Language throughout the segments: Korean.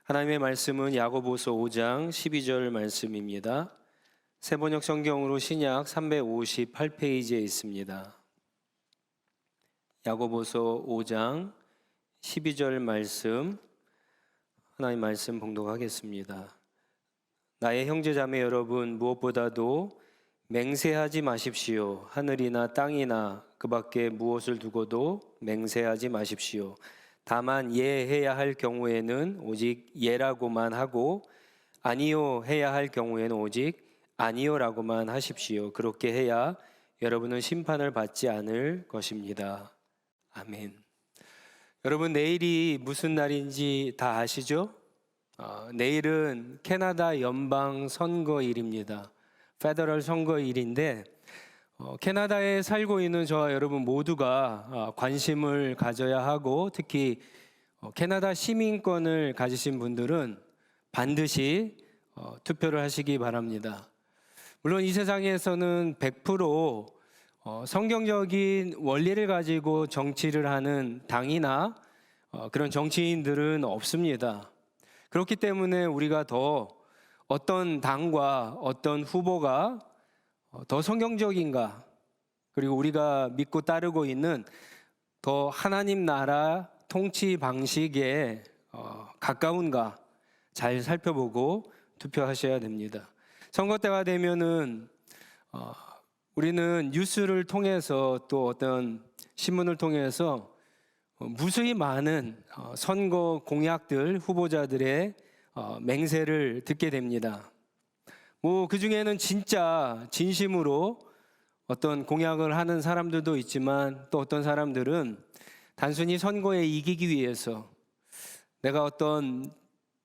하나님의 말씀은 야고보서 5장 12절 말씀입니다. 새번역 성경으로 신약 358페이지에 있습니다. 야고보서 5장 12절 말씀, 하나님 말씀 봉독하겠습니다. 나의 형제자매 여러분, 무엇보다도 맹세하지 마십시오. 하늘이나 땅이나 그 밖에 무엇을 두고도 맹세하지 마십시오. 다만 예해야 할 경우에는 오직 예라고만 하고 아니요 해야 할 경우에는 오직 아니요라고만 하십시오. 그렇게 해야 여러분은 심판을 받지 않을 것입니다. 아멘. 여러분, 내일이 무슨 날인지 다 아시죠? 내일은 캐나다 연방 선거일입니다. 페더럴 선거일인데 캐나다에 살고 있는 저와 여러분 모두가 관심을 가져야 하고, 특히 캐나다 시민권을 가지신 분들은 반드시 투표를 하시기 바랍니다. 물론 이 세상에서는 100% 성경적인 원리를 가지고 정치를 하는 당이나 그런 정치인들은 없습니다. 그렇기 때문에 우리가 더 어떤 당과 어떤 후보가 더 성경적인가, 그리고 우리가 믿고 따르고 있는 더 하나님 나라 통치 방식에 가까운가 잘 살펴보고 투표하셔야 됩니다. 선거 때가 되면은 우리는 뉴스를 통해서 또 어떤 신문을 통해서 무수히 많은 선거 공약들, 후보자들의 맹세를 듣게 됩니다. 그 중에는 진짜 진심으로 어떤 공약을 하는 사람들도 있지만, 또 어떤 사람들은 단순히 선거에 이기기 위해서, 내가 어떤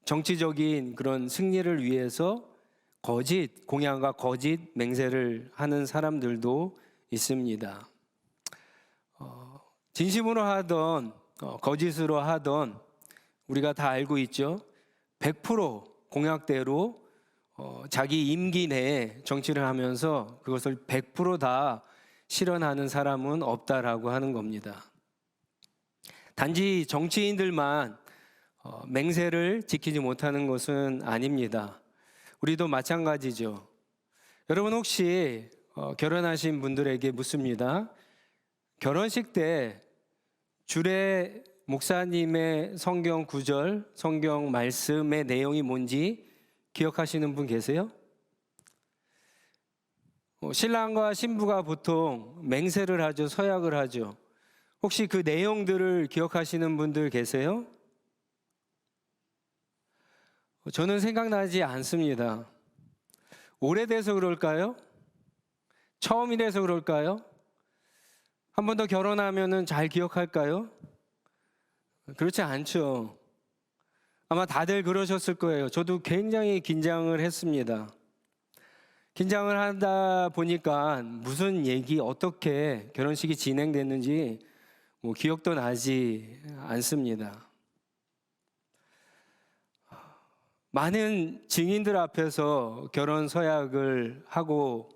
정치적인 그런 승리를 위해서 거짓 공약과 거짓 맹세를 하는 사람들도 있습니다. 진심으로 하던 거짓으로 하던 우리가 다 알고 있죠. 100% 공약대로 자기 임기 내에 정치를 하면서 그것을 100% 다 실현하는 사람은 없다라고 하는 겁니다. 단지 정치인들만 맹세를 지키지 못하는 것은 아닙니다. 우리도 마찬가지죠. 여러분, 혹시 결혼하신 분들에게 묻습니다. 결혼식 때 주례 목사님의 성경 구절, 성경 말씀의 내용이 뭔지 기억하시는 분 계세요? 신랑과 신부가 보통 맹세를 하죠. 서약을 하죠. 혹시 그 내용들을 기억하시는 분들 계세요? 저는 생각나지 않습니다. 오래돼서 그럴까요? 처음이라서 그럴까요? 한 번 더 결혼하면은 잘 기억할까요? 그렇지 않죠. 아마 다들 그러셨을 거예요. 저도 굉장히 긴장을 했습니다. 긴장을 하다 보니까 무슨 얘기, 어떻게 결혼식이 진행됐는지 기억도 나지 않습니다. 많은 증인들 앞에서 결혼 서약을 하고,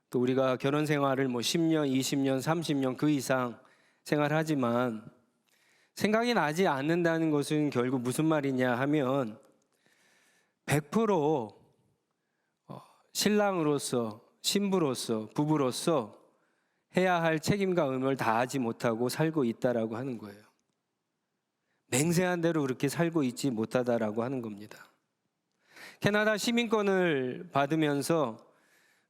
또 우리가 결혼 생활을 10년, 20년, 30년 그 이상 생활하지만 생각이 나지 않는다는 것은 결국 무슨 말이냐 하면 100% 신랑으로서, 신부로서, 부부로서 해야 할 책임과 의무를 다하지 못하고 살고 있다라고 하는 거예요. 맹세한 대로 그렇게 살고 있지 못하다라고 하는 겁니다. 캐나다 시민권을 받으면서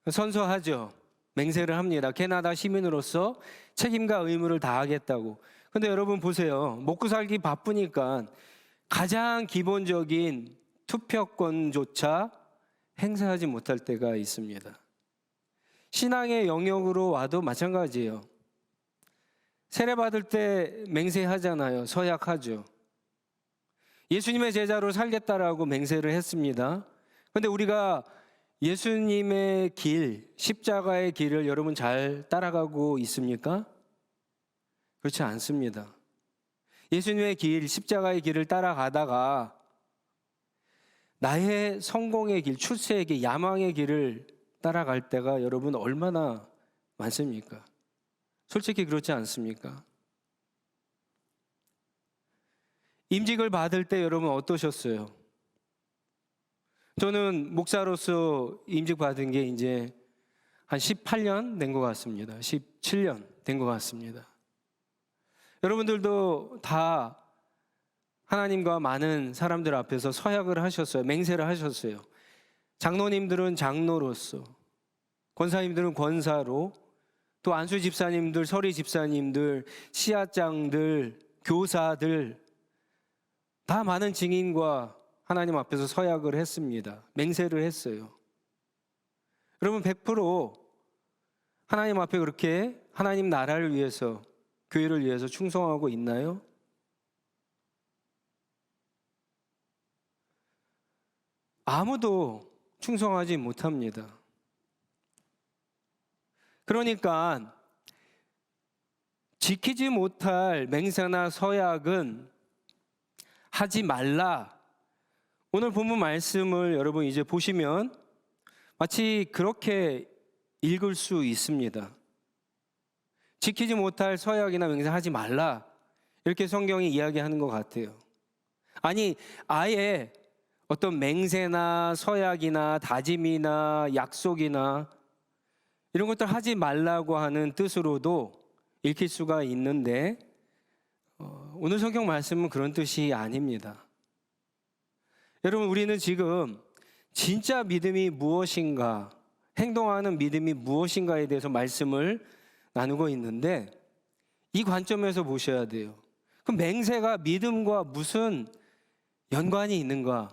선서하죠. 맹세를 합니다. 캐나다 시민으로서 책임과 의무를 다하겠다고. 근데 여러분 보세요. 먹고 살기 바쁘니까 가장 기본적인 투표권조차 행사하지 못할 때가 있습니다. 신앙의 영역으로 와도 마찬가지예요. 세례받을 때 맹세하잖아요. 서약하죠. 예수님의 제자로 살겠다라고 맹세를 했습니다. 그런데 우리가 예수님의 길, 십자가의 길을 여러분 잘 따라가고 있습니까? 그렇지 않습니다. 예수님의 길, 십자가의 길을 따라가다가 나의 성공의 길, 출세의 길, 야망의 길을 따라갈 때가 여러분 얼마나 많습니까? 솔직히 그렇지 않습니까? 임직을 받을 때 여러분 어떠셨어요? 저는 목사로서 임직 받은 게 이제 한 18년 된 것 같습니다. 17년 된 것 같습니다. 여러분들도 다 하나님과 많은 사람들 앞에서 서약을 하셨어요. 맹세를 하셨어요. 장로님들은 장로로서, 권사님들은 권사로, 또 안수 집사님들, 서리 집사님들, 씨앗장들, 교사들 다 많은 증인과 하나님 앞에서 서약을 했습니다. 맹세를 했어요. 여러분 100% 하나님 앞에 그렇게 하나님 나라를 위해서, 교회를 위해서 충성하고 있나요? 아무도 충성하지 못합니다. 그러니까 지키지 못할 맹세나 서약은 하지 말라. 오늘 본문 말씀을 여러분 이제 보시면 마치 그렇게 읽을 수 있습니다. 지키지 못할 서약이나 맹세하지 말라, 이렇게 성경이 이야기하는 것 같아요. 아니, 아예 어떤 맹세나 서약이나 다짐이나 약속이나 이런 것들 하지 말라고 하는 뜻으로도 읽힐 수가 있는데 오늘 성경 말씀은 그런 뜻이 아닙니다. 여러분, 우리는 지금 진짜 믿음이 무엇인가, 행동하는 믿음이 무엇인가에 대해서 말씀을 나누고 있는데 이 관점에서 보셔야 돼요. 그럼 맹세가 믿음과 무슨 연관이 있는가?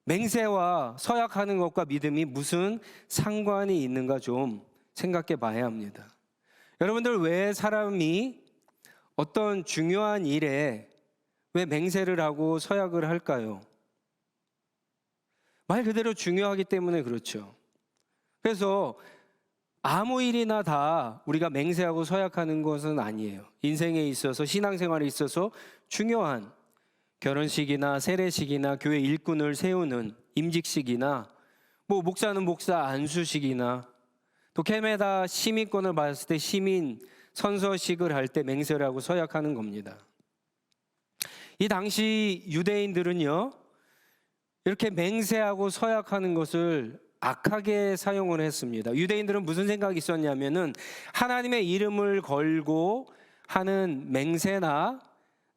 맹세와 서약하는 것과 믿음이 무슨 상관이 있는가 좀 생각해 봐야 합니다. 여러분들, 왜 사람이 어떤 중요한 일에 왜 맹세를 하고 서약을 할까요? 말 그대로 중요하기 때문에 그렇죠. 그래서 아무 일이나 다 우리가 맹세하고 서약하는 것은 아니에요. 인생에 있어서, 신앙생활에 있어서 중요한 결혼식이나 세례식이나 교회 일꾼을 세우는 임직식이나 목사는 목사 안수식이나 또 캐나다 시민권을 받았을 때 시민 선서식을 할 때 맹세를 하고 서약하는 겁니다. 이 당시 유대인들은요, 이렇게 맹세하고 서약하는 것을 악하게 사용을 했습니다. 유대인들은 무슨 생각이 있었냐면은 하나님의 이름을 걸고 하는 맹세나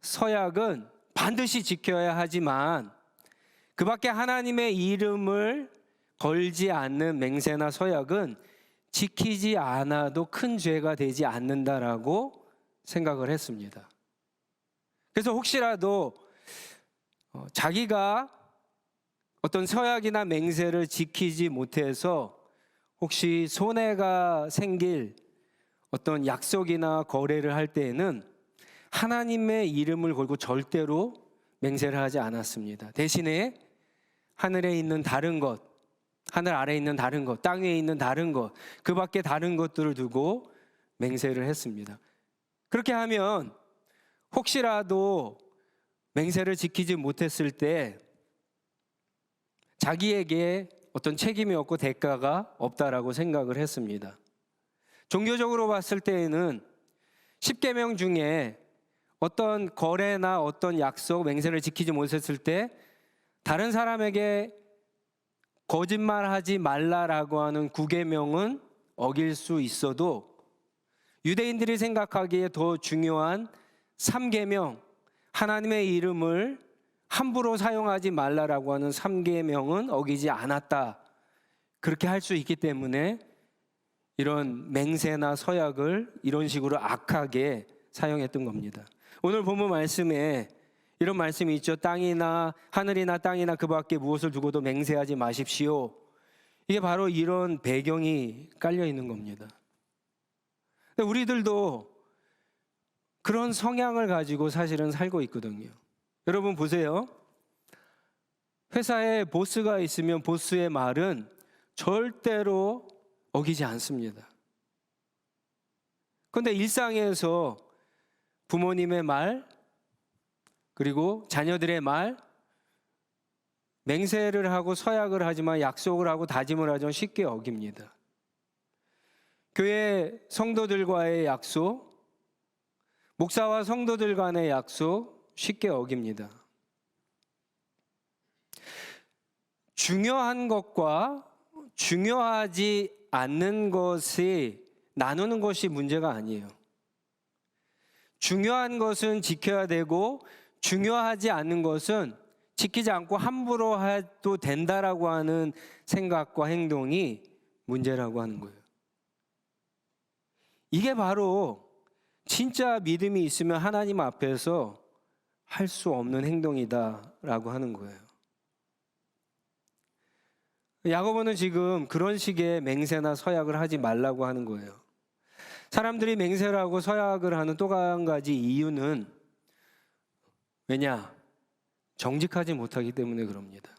서약은 반드시 지켜야 하지만 그 밖에 하나님의 이름을 걸지 않는 맹세나 서약은 지키지 않아도 큰 죄가 되지 않는다라고 생각을 했습니다. 그래서 혹시라도 자기가 어떤 서약이나 맹세를 지키지 못해서 혹시 손해가 생길 어떤 약속이나 거래를 할 때에는 하나님의 이름을 걸고 절대로 맹세를 하지 않았습니다. 대신에 하늘에 있는 다른 것, 하늘 아래에 있는 다른 것, 땅 위에 있는 다른 것, 그 밖에 다른 것들을 두고 맹세를 했습니다. 그렇게 하면 혹시라도 맹세를 지키지 못했을 때 자기에게 어떤 책임이 없고 대가가 없다라고 생각을 했습니다. 종교적으로 봤을 때에는 10계명 중에 어떤 거래나 어떤 약속, 맹세를 지키지 못했을 때 다른 사람에게 거짓말하지 말라라고 하는 9계명은 어길 수 있어도 유대인들이 생각하기에 더 중요한 3계명, 하나님의 이름을 함부로 사용하지 말라라고 하는 3계명은 어기지 않았다. 그렇게 할 수 있기 때문에 이런 맹세나 서약을 이런 식으로 악하게 사용했던 겁니다. 오늘 본문 말씀에 이런 말씀이 있죠. 땅이나 하늘이나 땅이나 그 밖에 무엇을 두고도 맹세하지 마십시오. 이게 바로 이런 배경이 깔려 있는 겁니다. 우리들도 그런 성향을 가지고 사실은 살고 있거든요. 여러분 보세요. 회사에 보스가 있으면 보스의 말은 절대로 어기지 않습니다. 그런데 일상에서 부모님의 말, 그리고 자녀들의 말, 맹세를 하고 서약을 하지만 약속을 하고 다짐을 하지만 쉽게 어깁니다. 교회 성도들과의 약속, 목사와 성도들 간의 약속 쉽게 어깁니다. 중요한 것과 중요하지 않는 것이 나누는 것이 문제가 아니에요. 중요한 것은 지켜야 되고 중요하지 않는 것은 지키지 않고 함부로 해도 된다라고 하는 생각과 행동이 문제라고 하는 거예요. 이게 바로 진짜 믿음이 있으면 하나님 앞에서 할 수 없는 행동이다라고 하는 거예요. 야고보는 지금 그런 식의 맹세나 서약을 하지 말라고 하는 거예요. 사람들이 맹세를 하고 서약을 하는 또 한 가지 이유는 왜냐? 정직하지 못하기 때문에 그럽니다.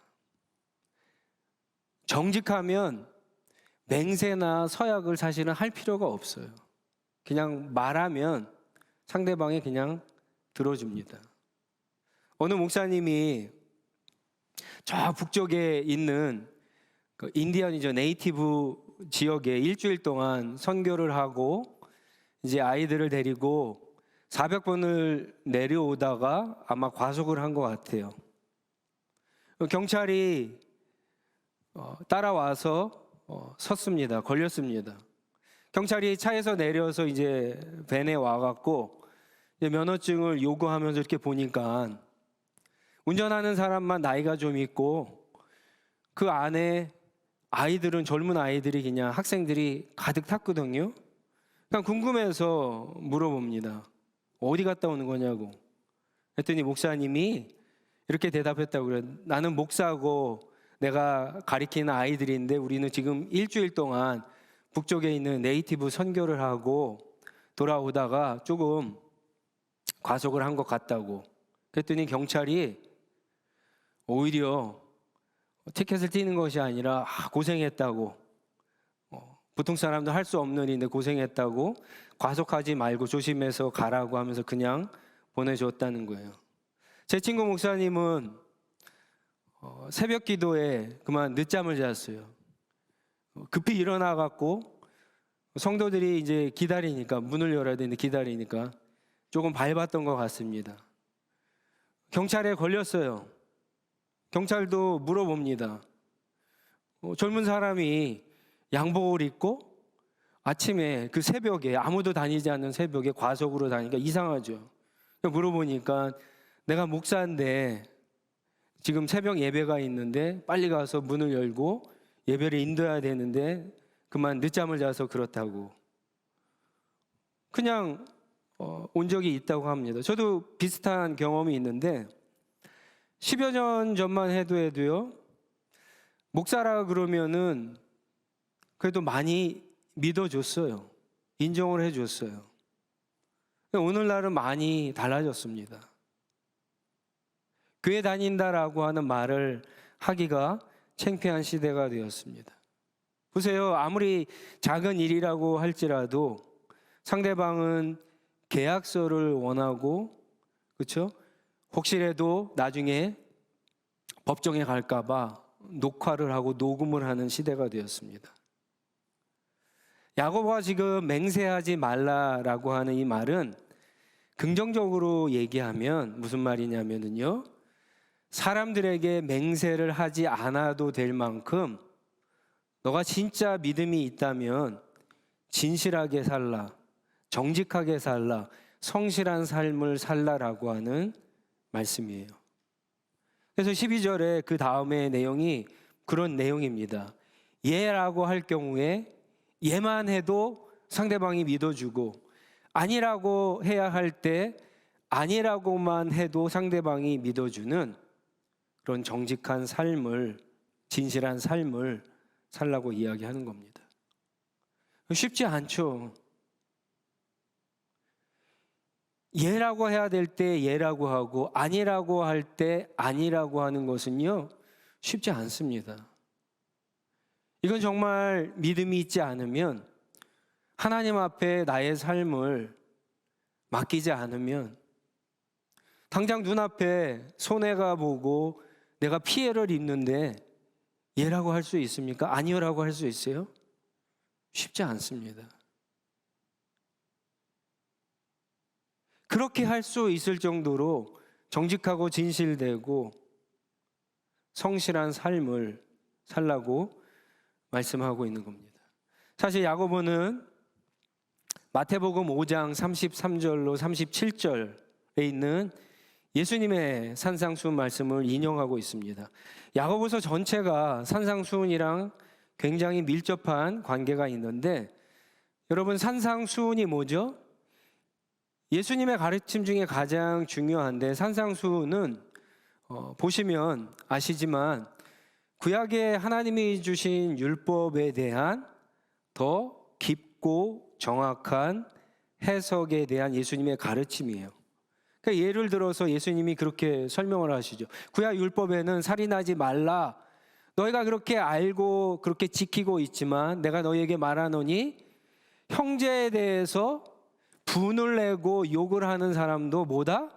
정직하면 맹세나 서약을 사실은 할 필요가 없어요. 그냥 말하면 상대방이 그냥 들어줍니다. 어느 목사님이 저 북쪽에 있는 그 인디언이죠, 네이티브 지역에 일주일 동안 선교를 하고 이제 아이들을 데리고 400번을 내려오다가 아마 과속을 한 것 같아요. 경찰이 따라와서 섰습니다. 걸렸습니다. 경찰이 차에서 내려서 이제 밴에 와갖고 이제 면허증을 요구하면서 이렇게 보니까 운전하는 사람만 나이가 좀 있고 그 안에 아이들은 젊은 아이들이 그냥 학생들이 가득 탔거든요. 그냥 궁금해서 물어봅니다. 어디 갔다 오는 거냐고. 했더니 목사님이 이렇게 대답했다고 그래요. 나는 목사고 내가 가리키는 아이들인데 우리는 지금 일주일 동안 북쪽에 있는 네이티브 선교를 하고 돌아오다가 조금 과속을 한 것 같다고. 그랬더니 경찰이 오히려 티켓을 띄는 것이 아니라 고생했다고, 보통 사람도 할 수 없는 일인데 고생했다고, 과속하지 말고 조심해서 가라고 하면서 그냥 보내줬다는 거예요. 제 친구 목사님은 새벽 기도에 그만 늦잠을 잤어요. 급히 일어나 갖고 성도들이 이제 기다리니까, 문을 열어야 되는데 기다리니까 조금 밟았던 것 같습니다. 경찰에 걸렸어요. 경찰도 물어봅니다. 젊은 사람이 양복을 입고 아침에 그 새벽에, 아무도 다니지 않는 새벽에 과속으로 다니니까 이상하죠. 물어보니까 내가 목사인데 지금 새벽 예배가 있는데 빨리 가서 문을 열고 예배를 인도해야 되는데 그만 늦잠을 자서 그렇다고. 그냥 온 적이 있다고 합니다. 저도 비슷한 경험이 있는데 10여 년 전만 해도요, 목사라 그러면은 그래도 많이 믿어줬어요. 인정을 해줬어요. 오늘날은 많이 달라졌습니다. 교회 다닌다라고 하는 말을 하기가 창피한 시대가 되었습니다. 보세요. 아무리 작은 일이라고 할지라도 상대방은 계약서를 원하고, 그렇죠? 혹시라도 나중에 법정에 갈까봐 녹화를 하고 녹음을 하는 시대가 되었습니다. 야고보가 지금 맹세하지 말라라고 하는 이 말은 긍정적으로 얘기하면 무슨 말이냐면요, 사람들에게 맹세를 하지 않아도 될 만큼 너가 진짜 믿음이 있다면 진실하게 살라, 정직하게 살라, 성실한 삶을 살라라고 하는 말씀이에요. 그래서 12절에 그 다음의 내용이 그런 내용입니다. 예라고 할 경우에 예만 해도 상대방이 믿어주고, 아니라고 해야 할 때 아니라고만 해도 상대방이 믿어주는 그런 정직한 삶을, 진실한 삶을 살라고 이야기하는 겁니다. 쉽지 않죠. 예라고 해야 될 때 예라고 하고 아니라고 할 때 아니라고 하는 것은요, 쉽지 않습니다. 이건 정말 믿음이 있지 않으면, 하나님 앞에 나의 삶을 맡기지 않으면, 당장 눈앞에 손해가 보고 내가 피해를 입는데 예라고 할 수 있습니까? 아니요라고 할 수 있어요? 쉽지 않습니다. 그렇게 할 수 있을 정도로 정직하고 진실되고 성실한 삶을 살라고 말씀하고 있는 겁니다. 사실 야고보는 마태복음 5장 33절로 37절에 있는 예수님의 산상수훈 말씀을 인용하고 있습니다. 야고보서 전체가 산상수훈이랑 굉장히 밀접한 관계가 있는데, 여러분, 산상수훈이 뭐죠? 예수님의 가르침 중에 가장 중요한데, 산상수훈은 보시면 아시지만 구약에 하나님이 주신 율법에 대한 더 깊고 정확한 해석에 대한 예수님의 가르침이에요. 그러니까 예를 들어서 예수님이 그렇게 설명을 하시죠. 구약 율법에는 살인하지 말라. 너희가 그렇게 알고 그렇게 지키고 있지만 내가 너희에게 말하노니 형제에 대해서 분을 내고 욕을 하는 사람도 뭐다?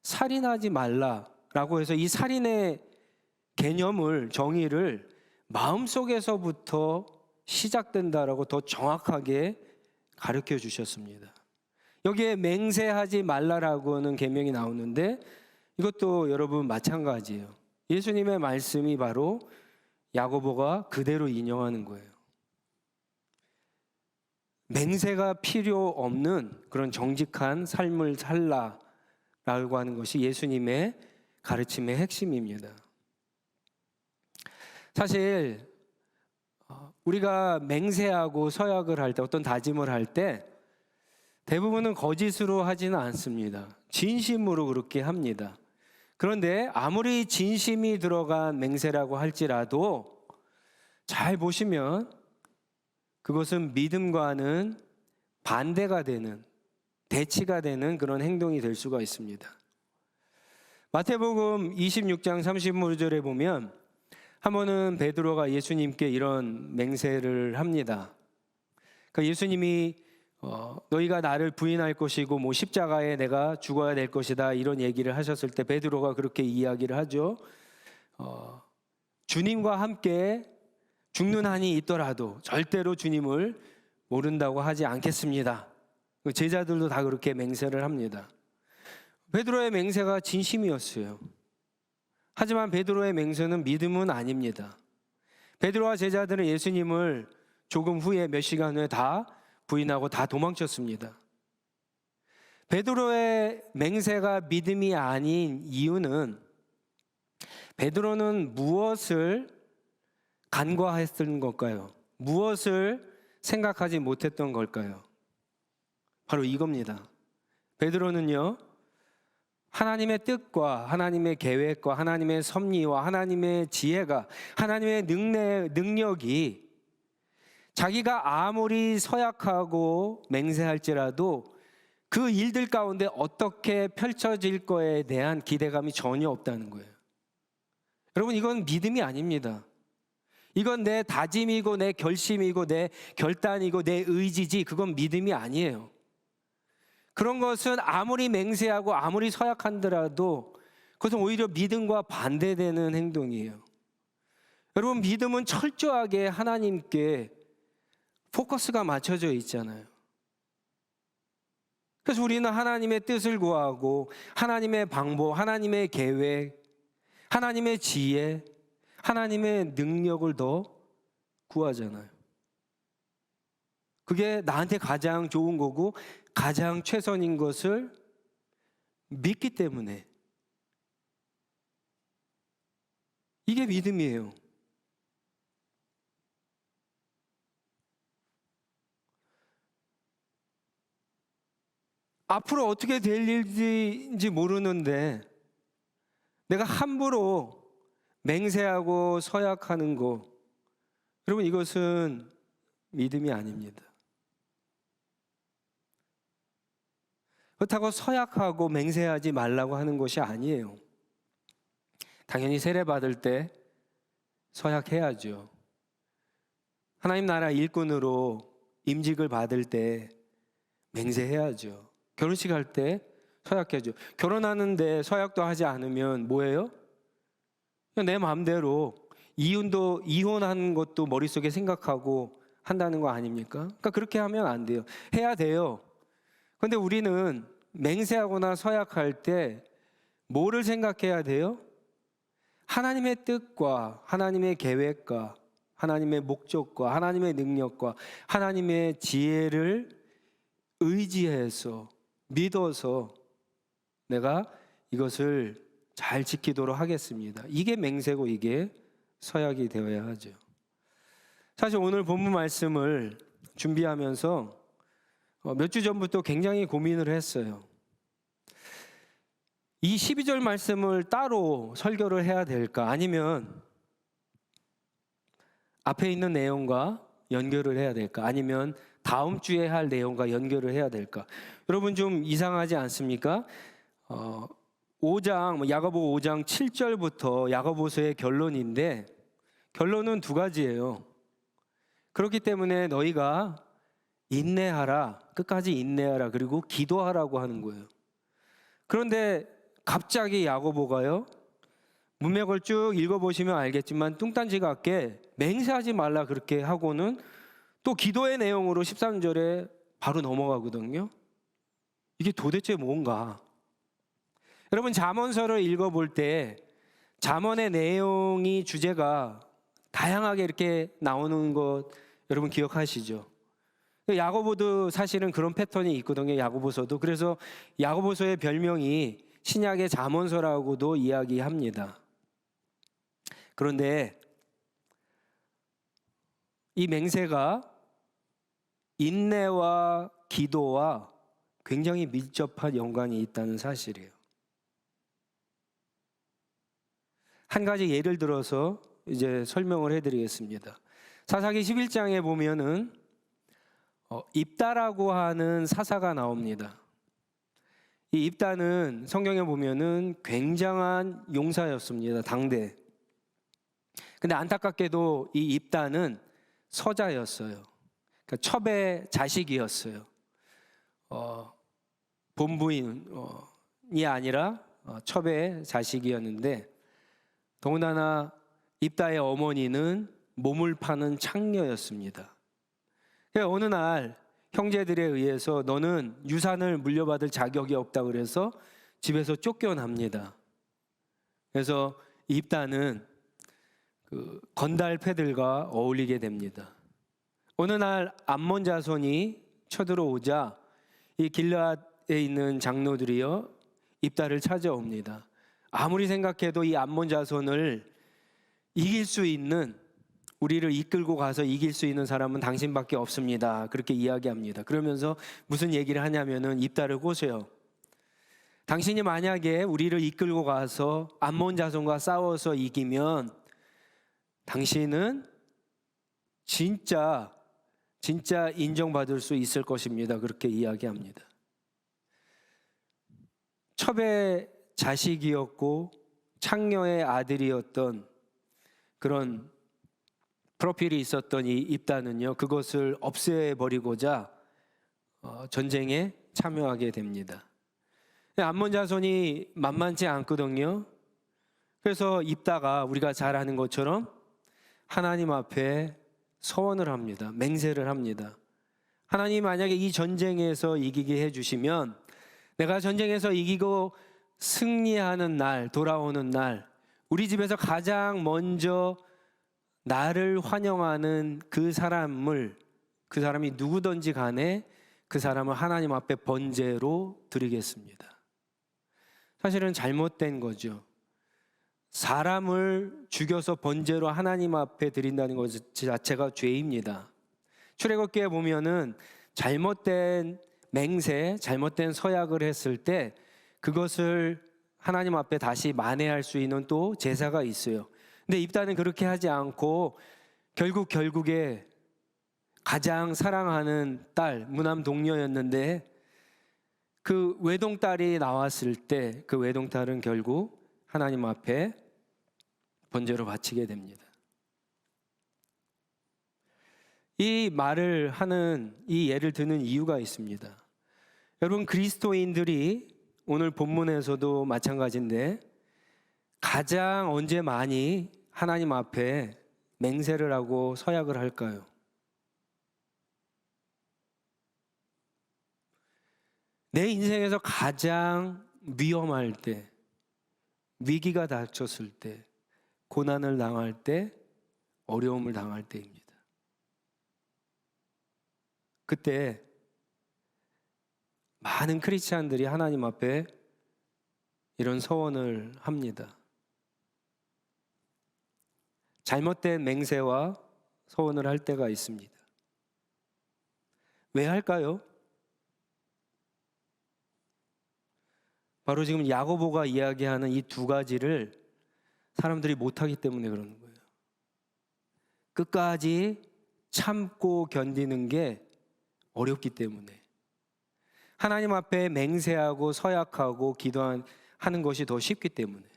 살인하지 말라라고 해서 이 살인의 개념을, 정의를 마음속에서부터 시작된다라고 더 정확하게 가르쳐 주셨습니다. 여기에 맹세하지 말라라고는 계명이 나오는데, 이것도 여러분 마찬가지예요. 예수님의 말씀이 바로 야고보가 그대로 인용하는 거예요. 맹세가 필요 없는 그런 정직한 삶을 살라라고 하는 것이 예수님의 가르침의 핵심입니다. 사실 우리가 맹세하고 서약을 할 때, 어떤 다짐을 할 때 대부분은 거짓으로 하지는 않습니다. 진심으로 그렇게 합니다. 그런데 아무리 진심이 들어간 맹세라고 할지라도 잘 보시면 그것은 믿음과는 반대가 되는, 대치가 되는 그런 행동이 될 수가 있습니다. 마태복음 26장 35절에 보면 한 번은 베드로가 예수님께 이런 맹세를 합니다. 그러니까 예수님이 너희가 나를 부인할 것이고 뭐 십자가에 내가 죽어야 될 것이다, 이런 얘기를 하셨을 때 베드로가 그렇게 이야기를 하죠. 주님과 함께 죽는 한이 있더라도 절대로 주님을 모른다고 하지 않겠습니다. 제자들도 다 그렇게 맹세를 합니다. 베드로의 맹세가 진심이었어요. 하지만 베드로의 맹세는 믿음은 아닙니다. 베드로와 제자들은 예수님을 조금 후에, 몇 시간 후에 다 부인하고 다 도망쳤습니다. 베드로의 맹세가 믿음이 아닌 이유는 베드로는 무엇을 간과했던 걸까요? 무엇을 생각하지 못했던 걸까요? 바로 이겁니다. 베드로는요, 하나님의 뜻과 하나님의 계획과 하나님의 섭리와 하나님의 지혜가, 하나님의 능력이 자기가 아무리 서약하고 맹세할지라도 그 일들 가운데 어떻게 펼쳐질 거에 대한 기대감이 전혀 없다는 거예요. 여러분, 이건 믿음이 아닙니다. 이건 내 다짐이고 내 결심이고 내 결단이고 내 의지지, 그건 믿음이 아니에요. 그런 것은 아무리 맹세하고 아무리 서약한더라도 그것은 오히려 믿음과 반대되는 행동이에요. 여러분, 믿음은 철저하게 하나님께 포커스가 맞춰져 있잖아요. 그래서 우리는 하나님의 뜻을 구하고 하나님의 방법, 하나님의 계획, 하나님의 지혜, 하나님의 능력을 더 구하잖아요. 그게 나한테 가장 좋은 거고 가장 최선인 것을 믿기 때문에. 이게 믿음이에요. 앞으로 어떻게 될 일인지 모르는데 내가 함부로 맹세하고 서약하는 거, 여러분, 이것은 믿음이 아닙니다. 그렇다고 서약하고 맹세하지 말라고 하는 것이 아니에요. 당연히 세례 받을 때 서약해야죠. 하나님 나라 일꾼으로 임직을 받을 때 맹세해야죠. 결혼식 할 때 서약해야죠. 결혼하는데 서약도 하지 않으면 뭐예요? 그냥 내 마음대로 이혼한 것도 머릿속에 생각하고 한다는 거 아닙니까? 그러니까 그렇게 하면 안 돼요. 해야 돼요. 그런데 우리는 맹세하거나 서약할 때 뭐를 생각해야 돼요? 하나님의 뜻과 하나님의 계획과 하나님의 목적과 하나님의 능력과 하나님의 지혜를 의지해서 믿어서 내가 이것을 잘 지키도록 하겠습니다. 이게 맹세고 이게 서약이 되어야 하죠. 사실 오늘 본문 말씀을 준비하면서 몇 주 전부터 굉장히 고민을 했어요. 이 12절 말씀을 따로 설교를 해야 될까? 아니면 앞에 있는 내용과 연결을 해야 될까? 아니면 다음 주에 할 내용과 연결을 해야 될까? 여러분 좀 이상하지 않습니까? 5장, 야고보 5장 7절부터 야고보서의 결론인데 결론은 두 가지예요. 그렇기 때문에 너희가 인내하라, 끝까지 인내하라, 그리고 기도하라고 하는 거예요. 그런데 갑자기 야고보가요, 문맥을 쭉 읽어보시면 알겠지만 뚱딴지 같게 맹세하지 말라 그렇게 하고는 또 기도의 내용으로 13절에 바로 넘어가거든요. 이게 도대체 뭔가? 여러분 잠언서를 읽어볼 때 잠언의 내용이 주제가 다양하게 이렇게 나오는 것 여러분 기억하시죠? 야고보도 사실은 그런 패턴이 있거든요. 야고보서도. 그래서 야고보서의 별명이 신약의 잠언서라고도 이야기합니다. 그런데 이 맹세가 인내와 기도와 굉장히 밀접한 연관이 있다는 사실이에요. 한 가지 예를 들어서 이제 설명을 해드리겠습니다. 사사기 11장에 보면은 입다라고 하는 사사가 나옵니다. 이 입다는 성경에 보면은 굉장한 용사였습니다. 당대. 근데 안타깝게도 이 입다는 서자였어요. 그러니까 첩의 자식이었어요. 본부인이 아니라 첩의 자식이었는데 더군다나 입다의 어머니는 몸을 파는 창녀였습니다. 어느 날 형제들에 의해서 너는 유산을 물려받을 자격이 없다 그래서 집에서 쫓겨납니다. 그래서 입다는 그 건달 패들과 어울리게 됩니다. 어느 날 암몬 자손이 쳐들어오자 이 길르앗에 있는 장로들이요 입다를 찾아옵니다. 아무리 생각해도 이 암몬 자손을 이길 수 있는, 우리를 이끌고 가서 이길 수 있는 사람은 당신밖에 없습니다. 그렇게 이야기합니다. 그러면서 무슨 얘기를 하냐면은 입다를 꼬세요. 당신이 만약에 우리를 이끌고 가서 암몬 자손과 싸워서 이기면 당신은 진짜 인정받을 수 있을 것입니다. 그렇게 이야기합니다. 첩의 자식이었고 창녀의 아들이었던 그런 프로필이 있었던 이 입다는요, 그것을 없애버리고자 전쟁에 참여하게 됩니다. 암몬 자손이 만만치 않거든요. 그래서 입다가 우리가 잘 아는 것처럼 하나님 앞에 서원을 합니다. 맹세를 합니다. 하나님 만약에 이 전쟁에서 이기게 해주시면 내가 전쟁에서 이기고 승리하는 날, 돌아오는 날, 우리 집에서 가장 먼저 나를 환영하는 그 사람이 누구든지 간에 그 사람을 하나님 앞에 번제로 드리겠습니다. 사실은 잘못된 거죠. 사람을 죽여서 번제로 하나님 앞에 드린다는 것 자체가 죄입니다. 출애굽기에 보면은 잘못된 맹세, 잘못된 서약을 했을 때 그것을 하나님 앞에 다시 만회할 수 있는 또 제사가 있어요. 근데 입다는 그렇게 하지 않고 결국에 가장 사랑하는 딸, 무남 동료였는데 그 외동딸이 나왔을 때 그 외동딸은 결국 하나님 앞에 번제로 바치게 됩니다. 이 말을 하는, 이 예를 드는 이유가 있습니다. 여러분, 그리스도인들이 오늘 본문에서도 마찬가지인데 가장 언제 많이 하나님 앞에 맹세를 하고 서약을 할까요? 내 인생에서 가장 위험할 때, 위기가 닥쳤을 때, 고난을 당할 때, 어려움을 당할 때입니다. 그때 많은 크리스찬들이 하나님 앞에 이런 서원을 합니다. 잘못된 맹세와 서원을 할 때가 있습니다. 왜 할까요? 바로 지금 야고보가 이야기하는 이 두 가지를 사람들이 못하기 때문에 그러는 거예요. 끝까지 참고 견디는 게 어렵기 때문에, 하나님 앞에 맹세하고 서약하고 기도하는 것이 더 쉽기 때문에,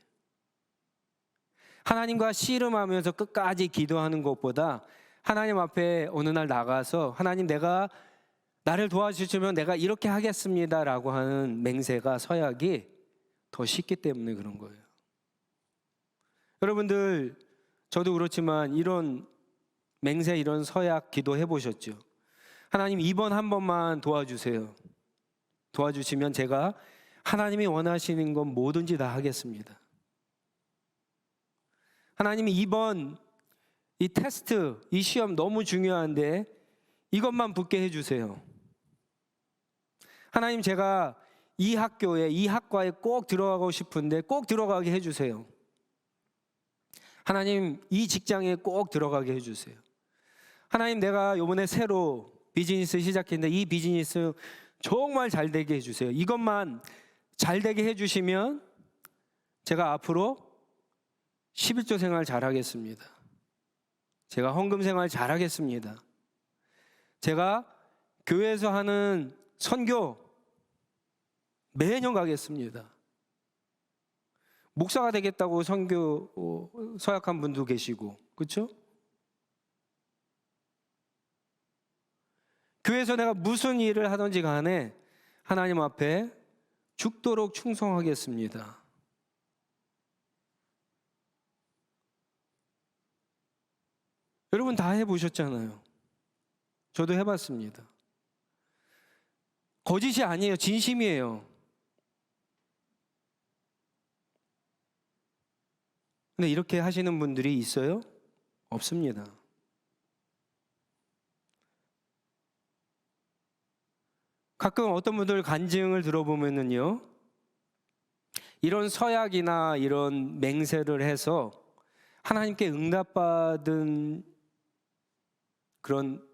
하나님과 씨름하면서 끝까지 기도하는 것보다 하나님 앞에 어느 날 나가서 하나님, 내가 나를 도와주시면 내가 이렇게 하겠습니다라고 하는 맹세가, 서약이 더 쉽기 때문에 그런 거예요. 여러분들, 저도 그렇지만 이런 맹세, 이런 서약 기도해 보셨죠? 하나님, 이번 한 번만 도와주세요. 도와주시면 제가 하나님이 원하시는 건 뭐든지 다 하겠습니다. 하나님이 이번 이 테스트, 이 시험 너무 중요한데 이것만 붙게 해주세요. 하나님, 제가 이 학교에, 이 학과에 꼭 들어가고 싶은데 꼭 들어가게 해주세요. 하나님, 이 직장에 꼭 들어가게 해주세요. 하나님, 내가 이번에 새로 비즈니스 시작했는데 이 비즈니스 정말 잘 되게 해주세요. 이것만 잘 되게 해주시면 제가 앞으로 11조 생활 잘하겠습니다. 제가 헌금 생활 잘하겠습니다. 제가 교회에서 하는 선교 매년 가겠습니다. 목사가 되겠다고 선교 서약한 분도 계시고, 그렇죠? 교회에서 내가 무슨 일을 하든지 간에 하나님 앞에 죽도록 충성하겠습니다. 여러분 다 해보셨잖아요. 저도 해봤습니다. 거짓이 아니에요. 진심이에요. 근데 이렇게 하시는 분들이 있어요? 없습니다. 가끔 어떤 분들 간증을 들어보면은요, 이런 서약이나 이런 맹세를 해서 하나님께 응답받은 그런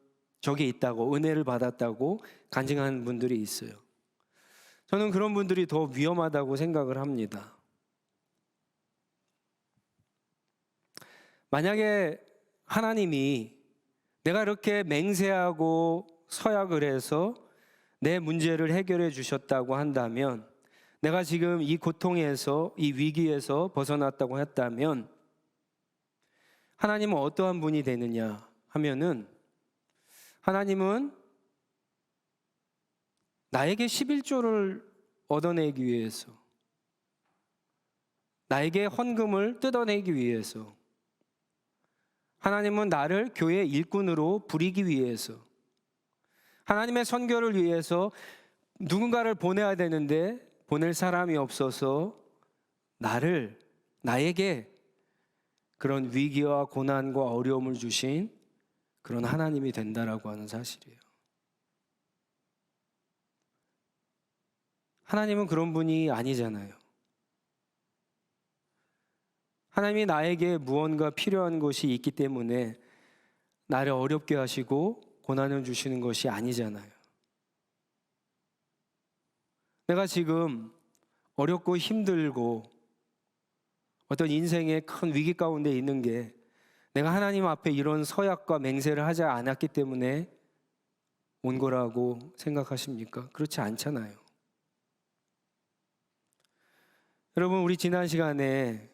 적이 있다고, 은혜를 받았다고 간증하는 분들이 있어요. 저는 그런 분들이 더 위험하다고 생각을 합니다. 만약에 하나님이 내가 이렇게 맹세하고 서약을 해서 내 문제를 해결해 주셨다고 한다면, 내가 지금 이 고통에서, 이 위기에서 벗어났다고 했다면, 하나님은 어떠한 분이 되느냐 하면은, 하나님은 나에게 11조를 얻어내기 위해서, 나에게 헌금을 뜯어내기 위해서, 하나님은 나를 교회 일꾼으로 부리기 위해서, 하나님의 선교를 위해서 누군가를 보내야 되는데 보낼 사람이 없어서 나에게 그런 위기와 고난과 어려움을 주신 그런 하나님이 된다라고 하는 사실이에요. 하나님은 그런 분이 아니잖아요. 하나님이 나에게 무언가 필요한 것이 있기 때문에 나를 어렵게 하시고 고난을 주시는 것이 아니잖아요. 내가 지금 어렵고 힘들고 어떤 인생의 큰 위기 가운데 있는 게 내가 하나님 앞에 이런 서약과 맹세를 하지 않았기 때문에 온 거라고 생각하십니까? 그렇지 않잖아요. 여러분, 우리 지난 시간에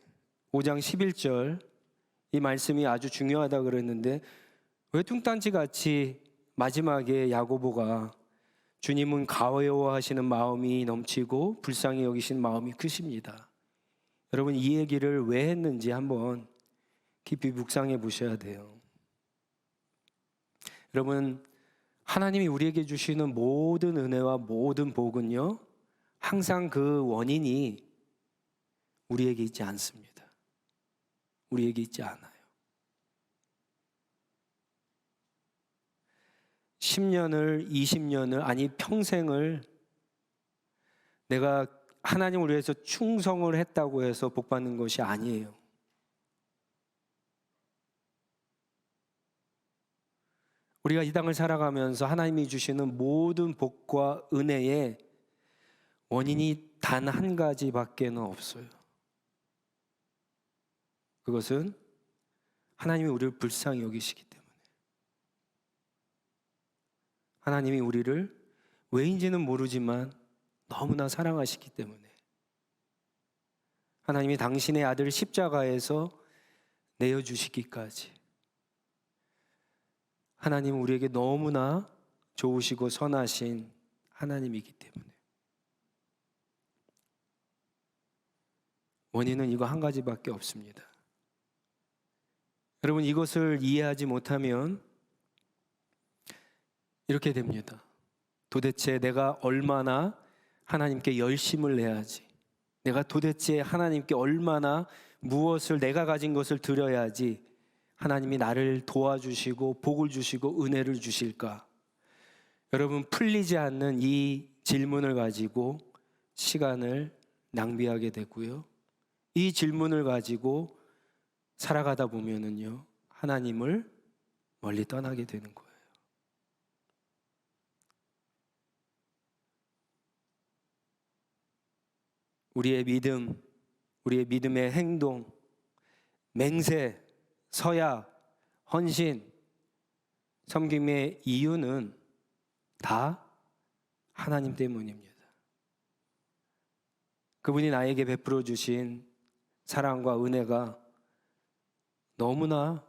5장 11절 이 말씀이 아주 중요하다 그랬는데, 왜 뚱딴지같이 마지막에 야고보가 주님은 가여워하시는 마음이 넘치고 불쌍히 여기신 마음이 크십니다. 여러분, 이 얘기를 왜 했는지 한번 깊이 묵상해 보셔야 돼요. 여러분, 하나님이 우리에게 주시는 모든 은혜와 모든 복은요, 항상 그 원인이 우리에게 있지 않습니다. 우리에게 있지 않아요. 10년을, 20년을, 아니 평생을 내가 하나님을 위해서 충성을 했다고 해서 복 받는 것이 아니에요. 우리가 이 땅을 살아가면서 하나님이 주시는 모든 복과 은혜의 원인이 단 한 가지밖에는 없어요. 그것은 하나님이 우리를 불쌍히 여기시기 때문에. 하나님이 우리를 왜인지는 모르지만 너무나 사랑하시기 때문에. 하나님이 당신의 아들을 십자가에서 내어주시기까지. 하나님은 우리에게 너무나 좋으시고 선하신 하나님이기 때문에. 원인은 이거 한 가지밖에 없습니다. 여러분, 이것을 이해하지 못하면 이렇게 됩니다. 도대체 내가 얼마나 하나님께 열심을 내야지, 내가 도대체 하나님께 얼마나 무엇을 내가 가진 것을 드려야지 하나님이 나를 도와주시고 복을 주시고 은혜를 주실까? 여러분, 풀리지 않는 이 질문을 가지고 시간을 낭비하게 되고요, 이 질문을 가지고 살아가다 보면은요, 하나님을 멀리 떠나게 되는 거예요. 우리의 믿음, 우리의 믿음의 행동, 맹세, 서약, 헌신, 섬김의 이유는 다 하나님 때문입니다. 그분이 나에게 베풀어 주신 사랑과 은혜가 너무나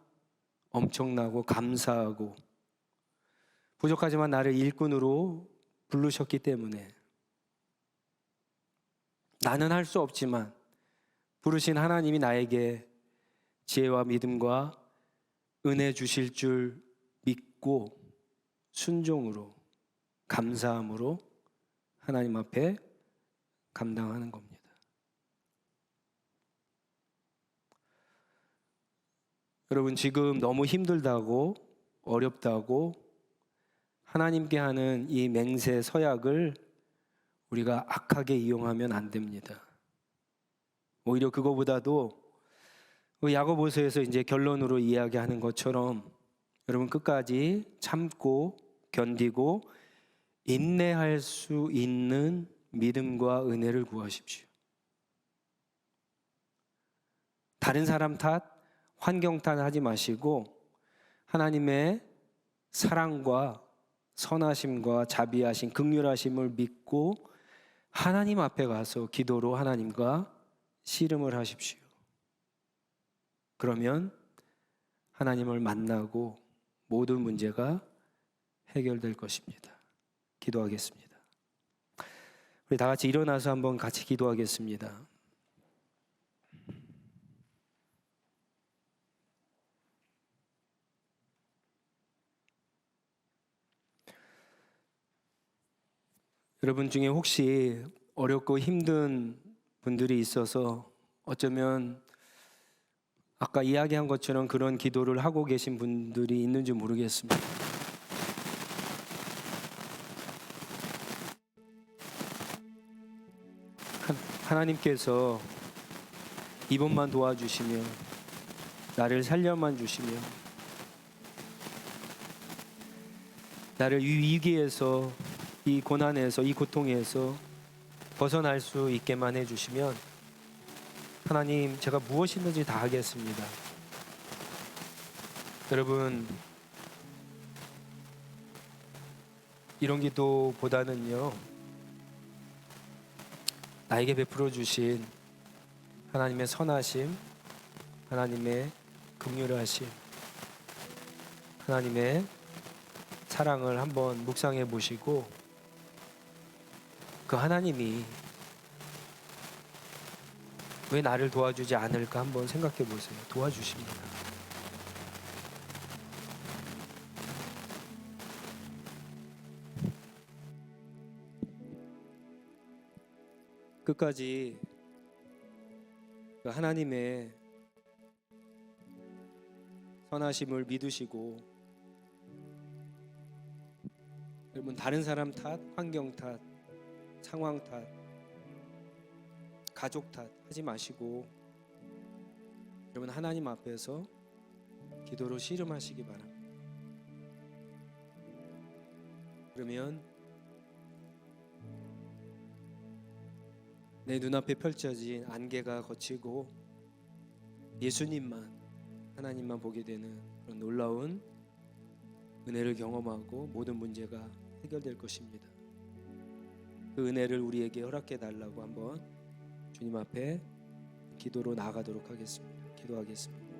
엄청나고 감사하고 부족하지만 나를 일꾼으로 부르셨기 때문에 나는 할 수 없지만 부르신 하나님이 나에게 지혜와 믿음과 은혜 주실 줄 믿고 순종으로 감사함으로 하나님 앞에 감당하는 겁니다. 여러분, 지금 너무 힘들다고 어렵다고 하나님께 하는 이 맹세 서약을 우리가 악하게 이용하면 안 됩니다. 오히려 그거보다도 야고보서에서 이제 결론으로 이야기하는 것처럼 여러분, 끝까지 참고 견디고 인내할 수 있는 믿음과 은혜를 구하십시오. 다른 사람 탓, 환경 탓하지 마시고 하나님의 사랑과 선하심과 자비하심, 긍휼하심을 믿고 하나님 앞에 가서 기도로 하나님과 씨름을 하십시오. 그러면 하나님을 만나고 모든 문제가 해결될 것입니다. 기도하겠습니다. 우리 다 같이 일어나서 한번 같이 기도하겠습니다. 여러분 중에 혹시 어렵고 힘든 분들이 있어서 어쩌면 아까 이야기한 것처럼 그런 기도를 하고 계신 분들이 있는지 모르겠습니다. 하나님께서 이번만 도와주시면, 나를 살려만 주시면, 나를 이 위기에서, 이 고난에서, 이 고통에서 벗어날 수 있게만 해주시면 하나님, 제가 무엇이든지 다 하겠습니다. 여러분, 이런 기도보다는요, 나에게 베풀어 주신 하나님의 선하심, 하나님의 긍휼하심, 하나님의 사랑을 한번 묵상해 보시고 그 하나님이 왜 나를 도와주지 않을까 한번 생각해 보세요. 도와주십니다. 끝까지 하나님의 선하심을 믿으시고, 여러분 다른 사람 탓, 환경 탓, 상황 탓, 가족 탓 하지 마시고 여러분 하나님 앞에서 기도로 씨름하시기 바랍니다. 그러면 내 눈앞에 펼쳐진 안개가 걷히고 예수님만, 하나님만 보게 되는 그런 놀라운 은혜를 경험하고 모든 문제가 해결될 것입니다. 그 은혜를 우리에게 허락해 달라고 한번 주님 앞에 기도로 나아가도록 하겠습니다. 기도하겠습니다.